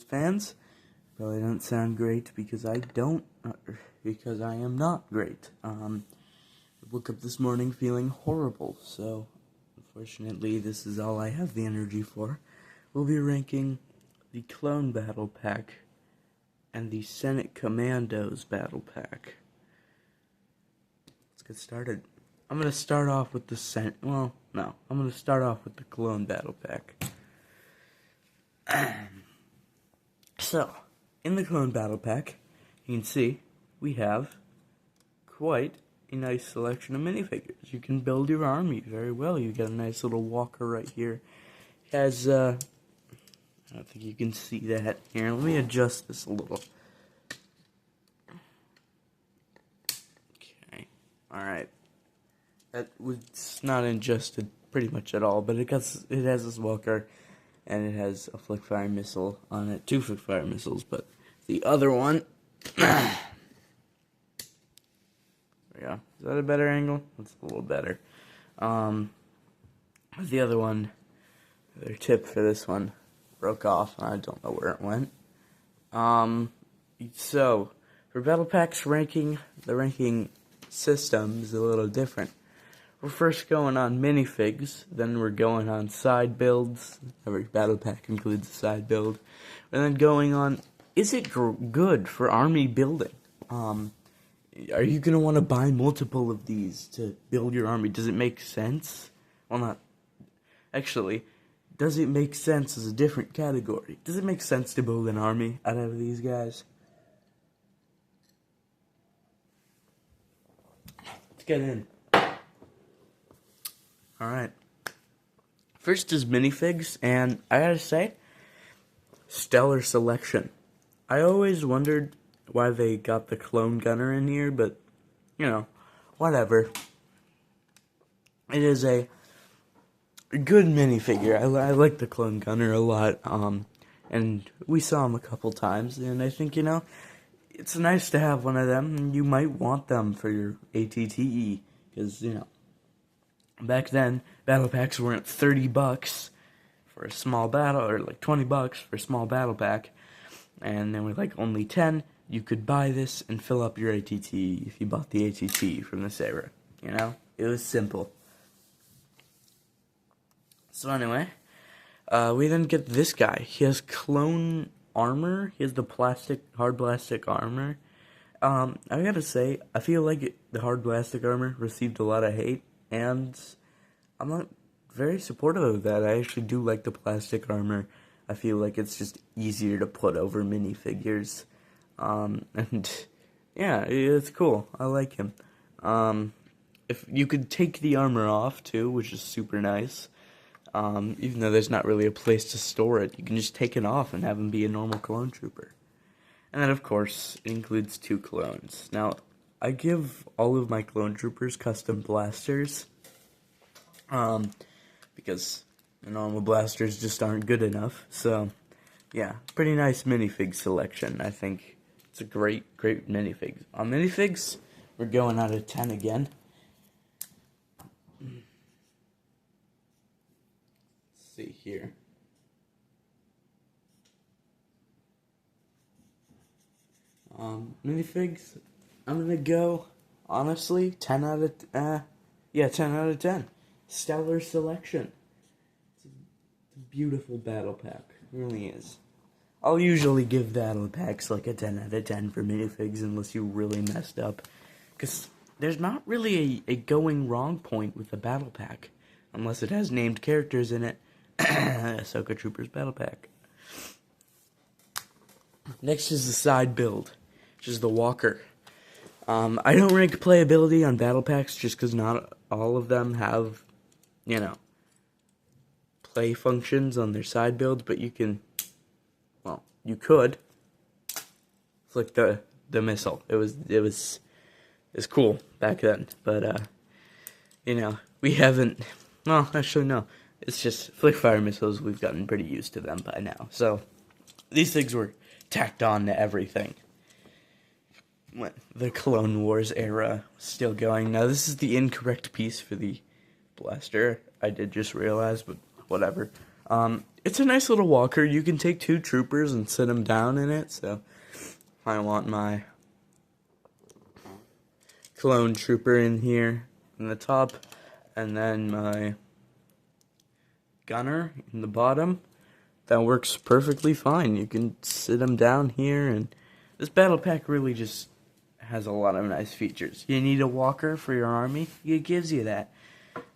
fans. Probably don't sound great because because I am not great. I woke up this morning feeling horrible, so unfortunately this is all I have the energy for. We'll be ranking the Clone Battle Pack and the Senate Commandos Battle Pack. Let's get started. I'm going to start off with the I'm going to start off with the Clone Battle Pack. So, in the Clone Battle Pack, you can see we have quite a nice selection of minifigures. You can build your army very well. You got a nice little walker right here. It has, I don't think you can see that. Here, let me adjust this a little. Okay, alright. That was not adjusted pretty much at all, but it has this walker, and it has a flick-fire missile on it. 2 flick-fire missiles, but the other one... There we go. Is that a better angle? That's a little better. The other one, their tip for this one broke off, and I don't know where it went. So, for Battle Packs ranking, the ranking system is a little different. We're first going on minifigs, then we're going on side builds. Every battle pack includes a side build. And then going on, is it good for army building? Are you going to want to buy multiple of these to build your army? Does it make sense? Well, not. Actually, does it make sense as a different category? Does it make sense to build an army out of these guys? Let's get in. Alright. First is minifigs, and I gotta say, stellar selection. I always wondered why they got the clone gunner in here, but, you know, whatever. It is a good minifigure. I like the clone gunner a lot, and we saw him a couple times, and I think, you know, it's nice to have one of them, and you might want them for your ATTE, because, you know, back then, battle packs weren't $30 for a small battle, or like $20 for a small battle pack, and they were like only 10. You could buy this and fill up your ATT if you bought the ATT from this era. You know, it was simple. So anyway, we then get this guy. He has clone armor. He has the hard plastic armor. I gotta say, I feel like the hard plastic armor received a lot of hate. And I'm not very supportive of that. I actually do like the plastic armor. I feel like it's just easier to put over minifigures. And yeah, it's cool. I like him. If you could take the armor off too, which is super nice. Even though there's not really a place to store it, you can just take it off and have him be a normal clone trooper. And then of course, it includes 2 clones. Now, I give all of my clone troopers custom blasters, because the normal blasters just aren't good enough. So, yeah, pretty nice minifig selection. I think it's a great minifig. On minifigs, we're going out of 10 again. Let's see here. Minifigs, I'm gonna go, honestly, 10 out of 10. Stellar selection. It's a beautiful battle pack. It really is. I'll usually give battle packs like a 10 out of 10 for minifigs unless you really messed up. Because there's not really a going wrong point with a battle pack. Unless it has named characters in it. Ahsoka Troopers battle pack. Next is the side build, which is the walker. I don't rank playability on battle packs just because not all of them have, you know, play functions on their side build, but you can, well, you could flick the missile. It was cool back then, but you know, we haven't, well, actually no, it's just flick fire missiles. We've gotten pretty used to them by now, so these things were tacked on to everything. When the Clone Wars era was still going. Now, this is the incorrect piece for the blaster. I did just realize, but whatever. It's a nice little walker. You can take 2 troopers and sit them down in it. So I want my clone trooper in here in the top, and then my gunner in the bottom. That works perfectly fine. You can sit them down here, and this battle pack really just has a lot of nice features. You need a walker for your army? It gives you that.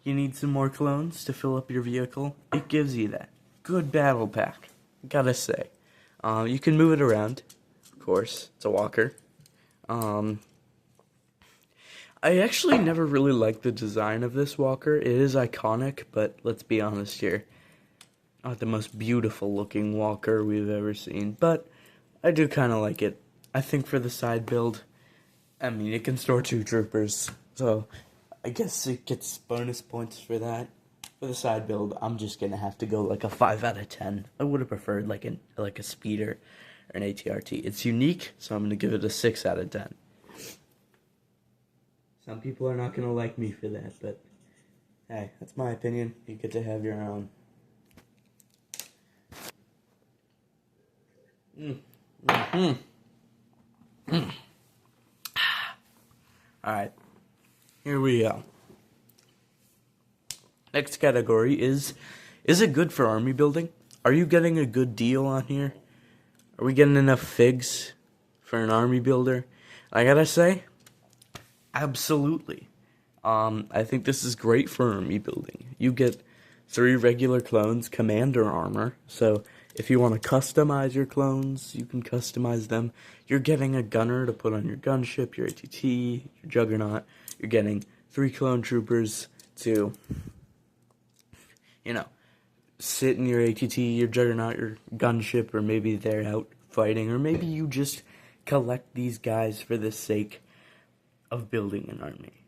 You need some more clones to fill up your vehicle? It gives you that. Good battle pack, gotta say. You can move it around, of course. It's a walker. I actually never really liked the design of this walker. It is iconic, but let's be honest here. Not the most beautiful looking walker we've ever seen, but I do kind of like it. I think for the side build, I mean, it can store 2 troopers, so I guess it gets bonus points for that. For the side build, I'm just gonna have to go like a 5 out of 10. I would have preferred like a speeder or an ATRT. It's unique, so I'm gonna give it a 6 out of 10. Some people are not gonna like me for that, but hey, that's my opinion. You get to have your own. Alright, here we go. Next category is it good for army building? Are you getting a good deal on here? Are we getting enough figs for an army builder? I gotta say, absolutely. I think this is great for army building. You get 3 regular clones, commander armor, so if you want to customize your clones, you can customize them. You're getting a gunner to put on your gunship, your ATT, your juggernaut. You're getting 3 clone troopers to, sit in your ATT, your juggernaut, your gunship, or maybe they're out fighting, or maybe you just collect these guys for the sake of building an army.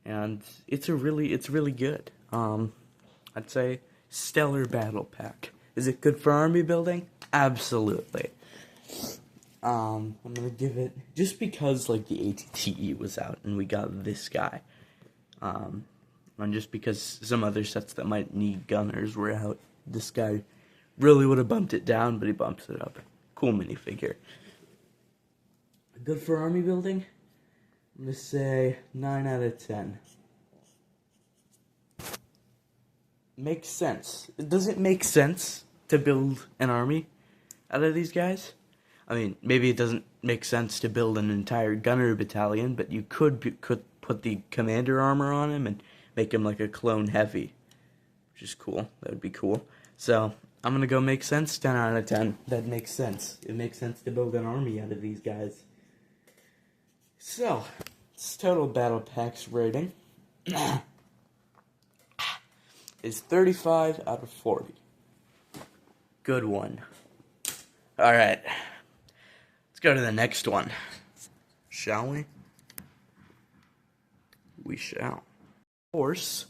And it's really good. I'd say stellar battle pack. Is it good for army building? Absolutely. I'm gonna give it, just because like the ATTE was out and we got this guy, and just because some other sets that might need gunners were out, this guy really would have bumped it down, but he bumps it up. Cool minifigure. Good for army building? I'm gonna say 9 out of 10. Makes sense. Does it make sense to build an army out of these guys? I mean, maybe it doesn't make sense to build an entire gunner battalion, but you could put the commander armor on him and make him like a clone heavy, which is cool. That would be cool. So I'm gonna go make sense. 10 out of 10. That makes sense. It makes sense to build an army out of these guys. So this total battle packs rating is 35 out of 40. Good one. Alright. Let's go to the next one. Shall we? We shall. Of course,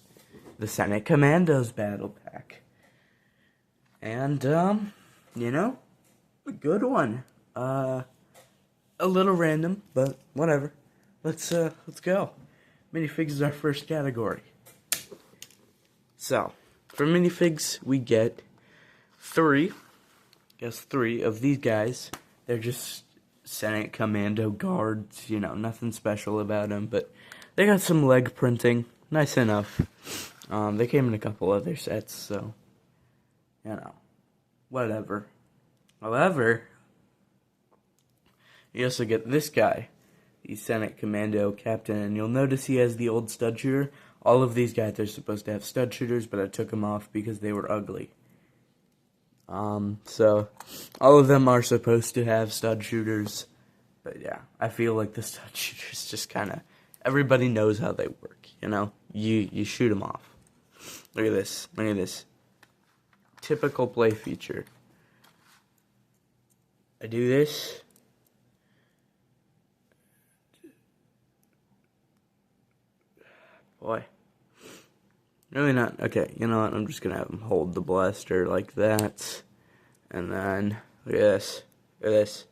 the Senate Commandos battle pack. And, a good one. A little random, but whatever. Let's go. Minifigs is our first category. So, for minifigs, we get 3 of these guys. They're just Senate Commando guards, nothing special about them, but they got some leg printing, nice enough. They came in a couple other sets, so, whatever. However, you also get this guy, the Senate Commando Captain, and you'll notice he has the old stud shooter. All of these guys are supposed to have stud shooters, but I took them off because they were ugly. So, all of them are supposed to have stud shooters, but yeah, I feel like the stud shooters just kind of, everybody knows how they work, you shoot them off. Look at this, typical play feature. I do this, boy. Really not. Okay, you know what? I'm just gonna have him hold the blaster like that. And then, look at this. Look at this.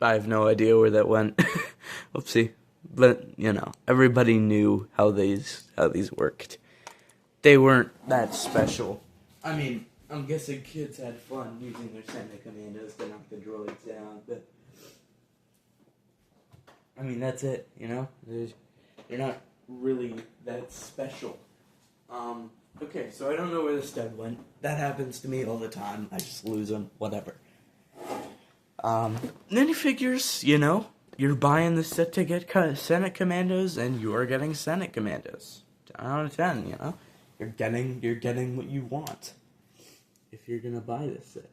I have no idea where that went. Whoopsie. But, everybody knew how these worked. they weren't that special. I mean, I'm guessing kids had fun using their Senate commandos to knock the droids down, but I mean, that's it, you know? They're not really that special. Okay, so I don't know where the stud went. That happens to me all the time. I just lose them, whatever. Minifigures, you know, you're buying the set to get Senate Commandos, and you are getting Senate Commandos. 10 out of 10, you know? You're getting what you want if you're gonna buy this set.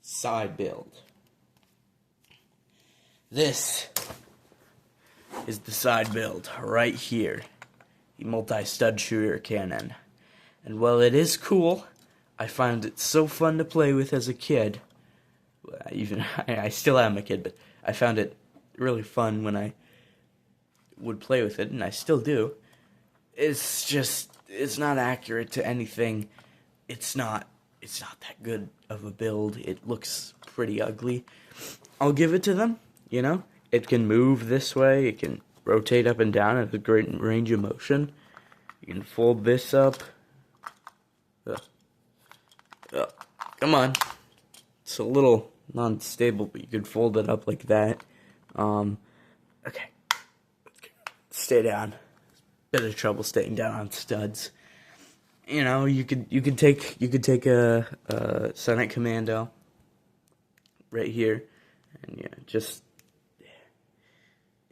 Side build. This is the side build right here. The multi-stud shooter cannon. And while it is cool, I find it so fun to play with as a kid. Even I still am a kid, but I found it really fun when I would play with it, and I still do. It's not accurate to anything. It's not that good of a build. It looks pretty ugly. I'll give it to them, you know? It can move this way, it can rotate up and down at a great range of motion. You can fold this up. Come on. It's a little non-stable, but you could fold it up like that. Okay. Stay down. Bit of trouble staying down on studs. You know, you could take a Senate Commando right here, and yeah, just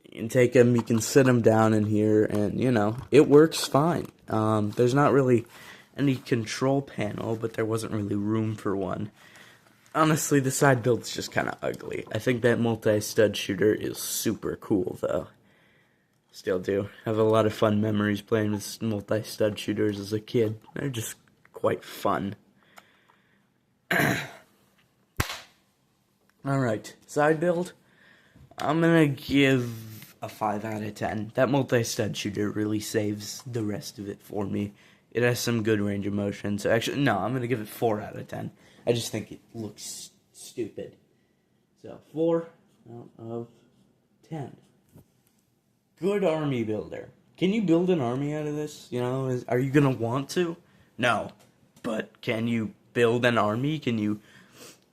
you can take him. You can sit him down in here, and you know it works fine. There's not really any control panel, but there wasn't really room for one. Honestly, the side build's just kind of ugly. I think that multi-stud shooter is super cool, though. Still do. Have a lot of fun memories playing with multi-stud shooters as a kid. They're just quite fun. Alright, side build. I'm gonna give a 5 out of 10. That multi-stud shooter really saves the rest of it for me. It has some good range of motion. So actually, no, I'm gonna give it 4 out of 10. I just think it looks stupid. So, 4 out of 10. Good army builder. Can you build an army out of this? You know, are you gonna want to? No. But can you build an army? Can you,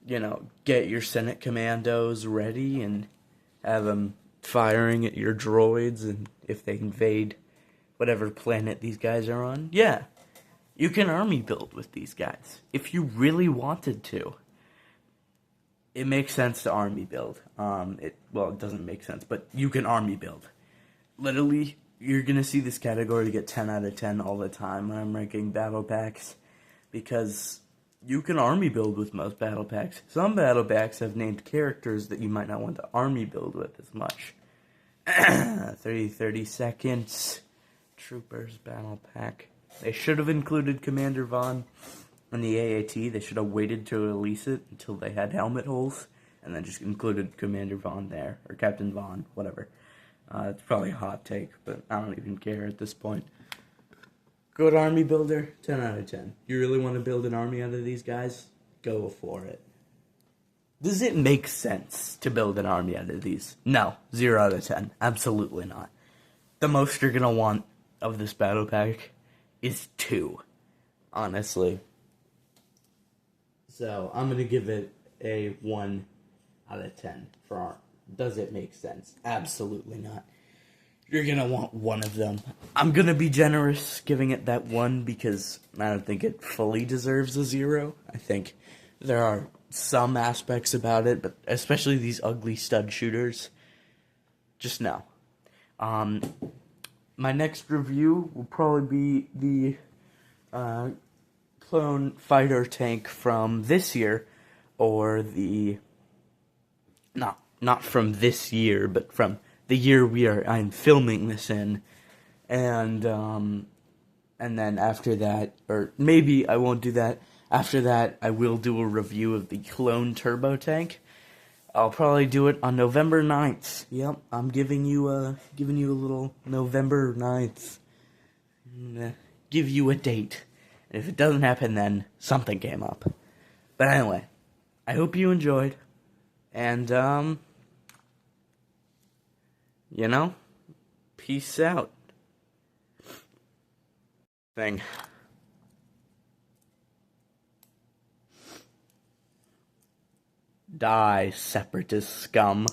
you know, get your Senate Commandos ready and have them firing at your droids and if they invade whatever planet these guys are on? Yeah. You can army build with these guys if you really wanted to. It makes sense to army build. It doesn't make sense, but you can army build. Literally, you're going to see this category get 10 out of 10 all the time when I'm ranking battle packs, because you can army build with most battle packs. Some battle packs have named characters that you might not want to army build with as much. 30 seconds. Troopers battle pack. They should have included Commander Vaughn in the AAT. They should have waited to release it until they had helmet holes, and then just included Commander Vaughn there, or Captain Vaughn, whatever. It's probably a hot take, but I don't even care at this point. Good army builder, 10 out of 10. You really want to build an army out of these guys? Go for it. Does it make sense to build an army out of these? No, 0 out of 10. Absolutely not. The most you're going to want of this battle pack is 2, honestly. So, I'm going to give it a 1 out of 10 for arm. Does it make sense? Absolutely not. You're going to want one of them. I'm going to be generous giving it that 1 because I don't think it fully deserves a 0. I think there are some aspects about it, but especially these ugly stud shooters. Just no. My next review will probably be the clone fighter tank from this year, or the... Not from this year, but from the year I'm filming this in, and then after that, or maybe I won't do that. After that, I will do a review of the clone turbo tank. I'll probably do it on November 9th. Yep, I'm giving you a little November 9th. Give you a date. And if it doesn't happen, then something came up. But anyway, I hope you enjoyed, and you know, peace out. thing. Die, separatist scum.